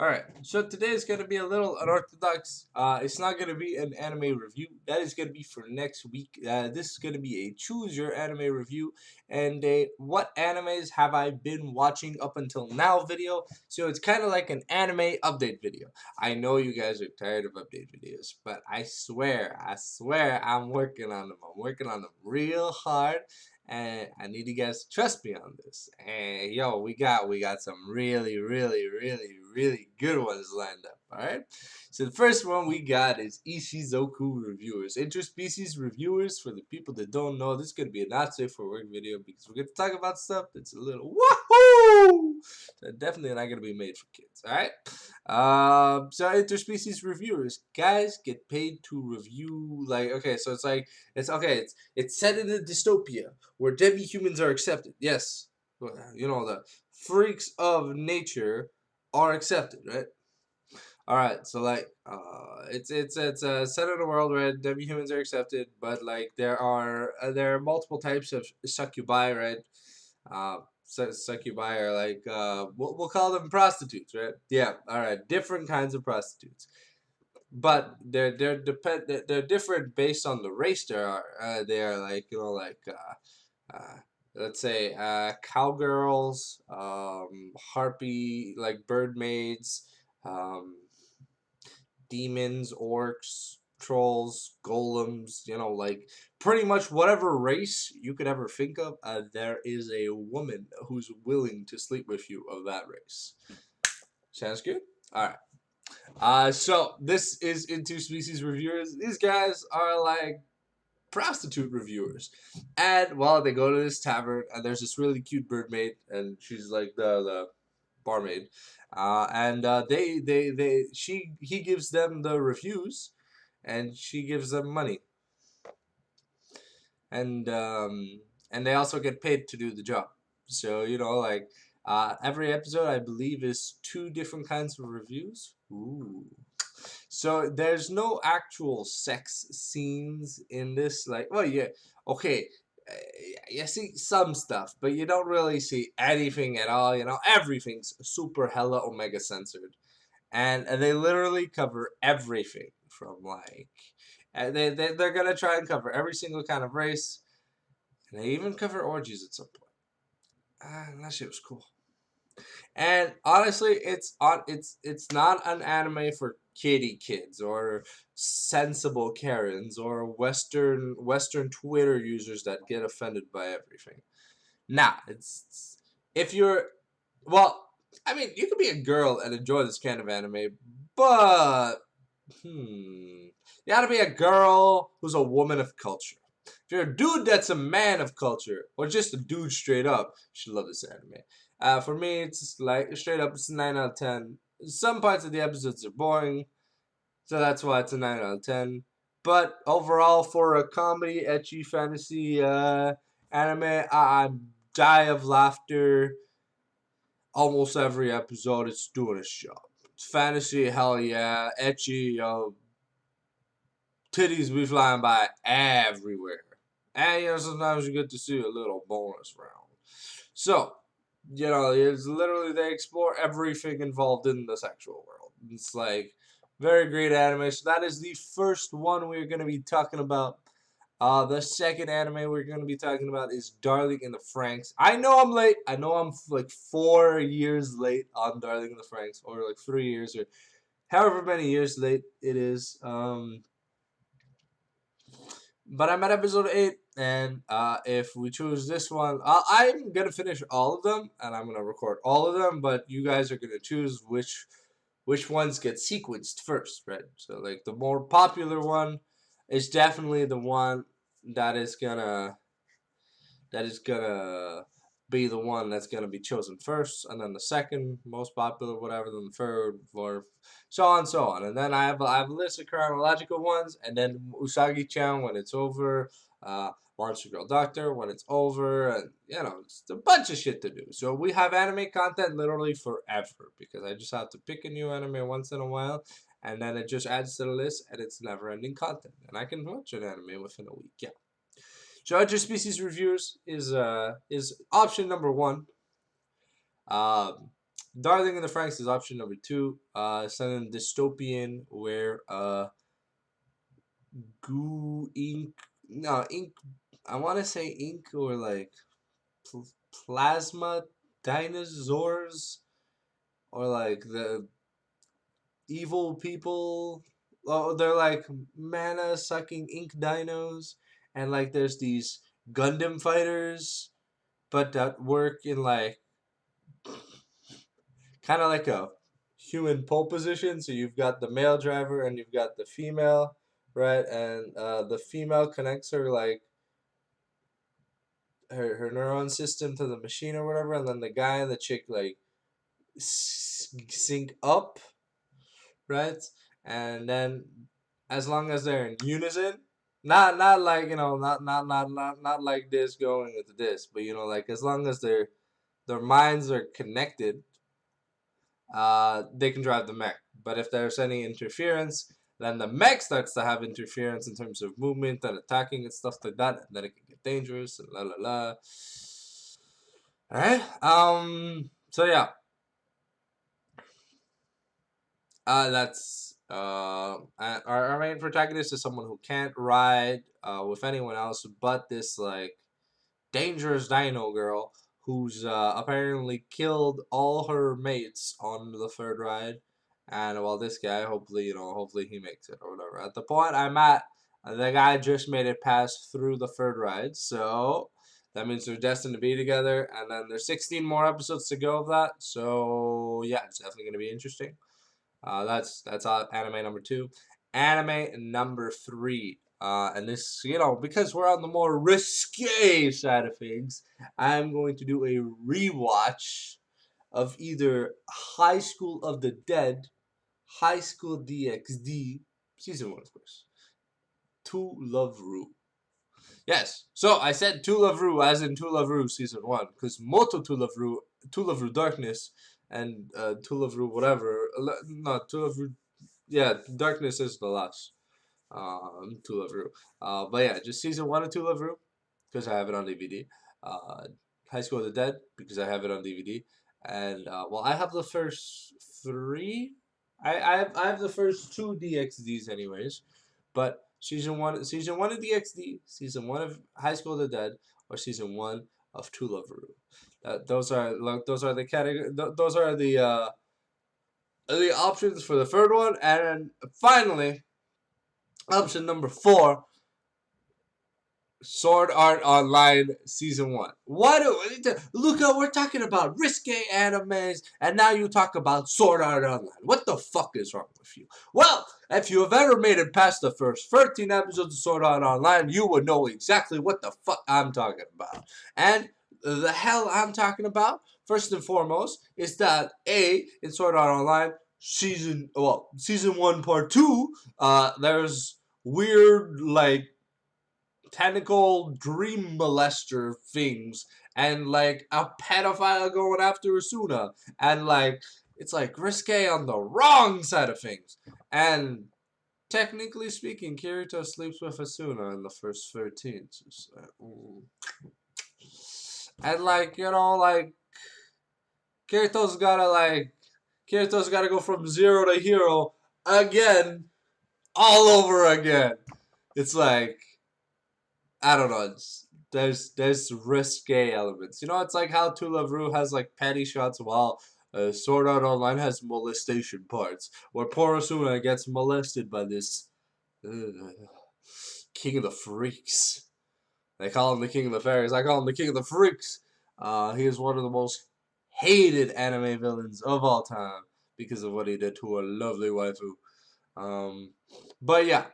Alright, so today is going to be a little unorthodox. It's not going to be an anime review. That is going to be for next week. This is going to be a choose your anime review and a what animes have I been watching up until now video. So it's kind of like an anime update video. I know you guys are tired of update videos, but I swear, I'm working on them. I'm working on them real hard. And I need you guys to trust me on this. And yo, we got some really good ones lined up. All right. So the first one we got is Ishizoku reviewers, interspecies reviewers. For the people that don't know, this is gonna be a not safe for work video because we're gonna talk about stuff that's a little wahoo. So definitely not gonna be made for kids. All right. So interspecies reviewers, guys, get paid to review. Like, okay, so it's like it's set in a dystopia where demi-humans are accepted. Yes, you know, the freaks of nature are accepted, right? All right, so like, it's set in a world where demi-humans are accepted, but like there are multiple types of succubi, right? Succubi are like we'll call them prostitutes, right? Yeah, all right, different kinds of prostitutes, but they're different based on the race they are. They are like uh, let's say cowgirls, harpy like bird maids, um, demons, orcs, trolls, golems, you know, like pretty much whatever race you could ever think of, there is a woman who's willing to sleep with you of that race. Sounds good? Alright. So this is Into Species Reviewers. These guys are like prostitute reviewers. And well, they go to this tavern and there's this really cute bird maid and she's like the barmaid, and he gives them the reviews, and she gives them money, and and they also get paid to do the job. So you know, like every episode, I believe, is two different kinds of reviews. Ooh. So there's no actual sex scenes in this. Like, well, yeah, okay, uh, you see some stuff, but you don't really see anything at all. You know, everything's super hella omega censored, and they literally cover everything from like, they're gonna try and cover every single kind of race, and they even cover orgies at some point. That shit was cool. And honestly, it's not an anime for kitty kids or sensible Karens or Western Twitter users that get offended by everything. Nah, it's if you're well, I mean, you could be a girl and enjoy this kind of anime, but you gotta be a girl who's a woman of culture. If you're a dude that's a man of culture, or just a dude straight up, you should love this anime. For me, it's like straight up, it's a 9 out of 10. Some parts of the episodes are boring, so that's why it's a 9 out of 10. But overall, for a comedy, ecchi fantasy anime, I die of laughter almost every episode. It's doing its job. It's fantasy, hell yeah. Ecchi, yo, titties be flying by everywhere. And you know, sometimes you get to see a little bonus round. So, you know, it's literally they explore everything involved in the sexual world. It's like very great anime. So that is the first one we're gonna be talking about. The second anime we're gonna be talking about is Darling in the Franxx. I know I'm late. I know I'm like 4 years late on Darling in the Franxx, or like 3 years, or however many years late it is. But I'm at episode 8, and if we choose this one, I'm gonna finish all of them, and I'm gonna record all of them. But you guys are gonna choose which ones get sequenced first, right? So like the more popular one is definitely the one that is gonna be the one that's gonna be chosen first, and then the second most popular, whatever, then the third, fourth, so on, so on. And then I have a list of chronological ones, and then Usagi-chan when it's over, Monster Girl Doctor when it's over, and you know, it's a bunch of shit to do. So we have anime content literally forever because I just have to pick a new anime once in a while, and then it just adds to the list, and it's never-ending content, and I can watch an anime within a week. Yeah. So interspecies reviewers is option number one. Um, Darling in the Franxx is option number 2. Something dystopian where goo ink no ink. I want to say ink or like pl- plasma dinosaurs or like the evil people. Oh, they're like mana sucking ink dinos, and like there's these Gundam fighters, but that work in like kind of like a human pole position. So you've got the male driver and you've got the female, right? And the female connects her like her neuron system to the machine or whatever, and then the guy and the chick like sync up, right? And then as long as they're in unison, not like not like this going into this, but like as long as their minds are connected, they can drive the mech. But if there's any interference, then the mech starts to have interference in terms of movement and attacking and stuff like that, and then it can get dangerous and la la la. All right. So yeah. That's our main protagonist is someone who can't ride with anyone else but this like dangerous dino girl who's apparently killed all her mates on the third ride, and well, this guy hopefully he makes it or whatever. At the point I'm at, the guy just made it past through the third ride, so that means they're destined to be together, and then there's 16 more episodes to go of that. So yeah, it's definitely gonna be interesting. That's anime number 2. Anime number 3. And this, because we're on the more risque side of things, I'm going to do a rewatch of either High School of the Dead, High School DxD, season 1, of course, To Love Ru. Yes, so I said To Love Ru as in To Love Ru season 1, because Moto To Love Ru Darkness, and To Love Ru whatever. No, To Love Ru. Yeah, Darkness is the last. To Love Ru. But yeah, just season 1 of To Love Ru because I have it on DVD. Uh, High School of the Dead because I have it on DVD. And well, I have the first 3. I have the first 2 DXDs anyways. But season 1 of DXD, season 1 of High School of the Dead, or season 1 of To Love Ru. Those are the category. Those are the options for the third one, and finally, option number 4, Sword Art Online Season 1. Look, we're talking about risque animes, and now you talk about Sword Art Online. What the fuck is wrong with you? Well, if you have ever made it past the first 13 episodes of Sword Art Online, you would know exactly what the fuck I'm talking about. And the hell I'm talking about, first and foremost, is that in Sword Art Online, season 1 part 2, there's weird like tentacle dream molester things, and like a pedophile going after Asuna, and like it's like risque on the wrong side of things. And technically speaking, Kirito sleeps with Asuna in the first 13. So it's like, and like like Kirito's gotta go from zero to hero again, all over again. It's like I don't know. There's risque elements. It's like how To Love Ru has like petty shots, while Sword Art Online has molestation parts, where poor Asuna gets molested by this king of the freaks. They call him the king of the fairies. I call him the king of the freaks. He is one of the most hated anime villains of all time because of what he did to a lovely waifu. Um, but yeah,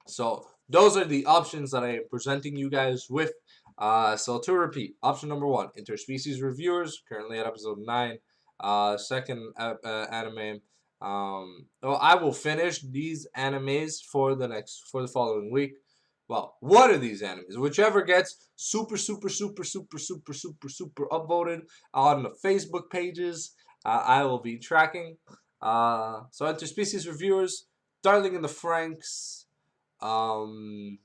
so those are the options that I am presenting you guys with. So to repeat, option number 1, interspecies reviewers, currently at episode 9. Second anime. Well, I will finish these animes for the following week. Well, one of these animes, whichever gets super, super, super, super, super, super, super upvoted on the Facebook pages, I will be tracking. So interspecies reviewers, Darling in the Franxx, um,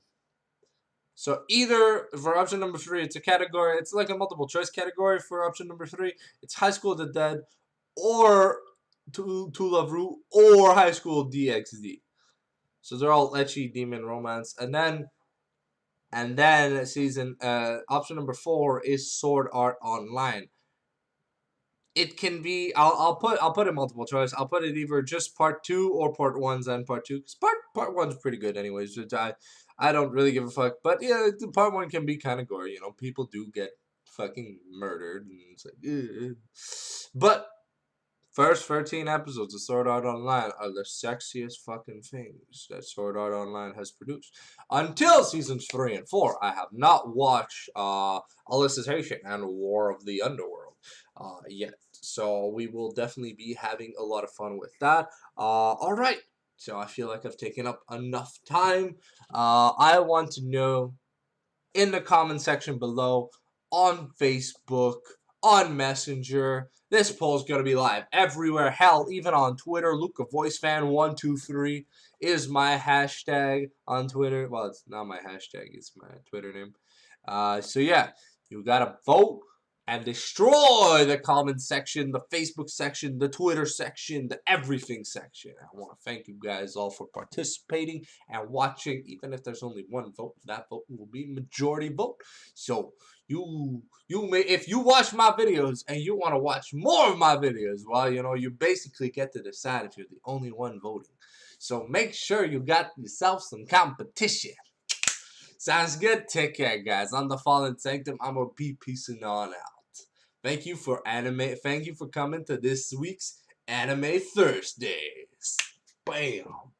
so either for option number 3, it's a category. It's like a multiple choice category for option number 3. It's High School of the Dead or To Love Ru or High School DxD. So they're all ecchi demon romance, and then season option number 4 is Sword Art Online. It can be I'll put it multiple choice. I'll put it either just part 2 or part 1's and part 2. Cause part 1's pretty good anyways. I don't really give a fuck. But yeah, the part 1 can be kind of gory. You know, people do get fucking murdered, and it's like, ugh. But first 13 episodes of Sword Art Online are the sexiest fucking things that Sword Art Online has produced. Until seasons 3 and 4, I have not watched Elicitation and War of the Underworld yet. So we will definitely be having a lot of fun with that. Alright, so I feel like I've taken up enough time. I want to know in the comment section below, on Facebook, on Messenger. This poll is going to be live everywhere. Hell, even on Twitter. Luca VoiceFan123 is my hashtag on Twitter. Well, it's not my hashtag. It's my Twitter name. So yeah, you got to vote and destroy the comment section, the Facebook section, the Twitter section, the everything section. I want to thank you guys all for participating and watching. Even if there's only one vote, that vote will be majority vote. So you may, if you watch my videos and you want to watch more of my videos, well, you know, you basically get to decide if you're the only one voting. So make sure you got yourself some competition. Sounds good. Take care, guys. I'm the Fallen Sanctum. I'm gonna be peacing on out. Thank you for Thank you for coming to this week's Anime Thursdays. Bam.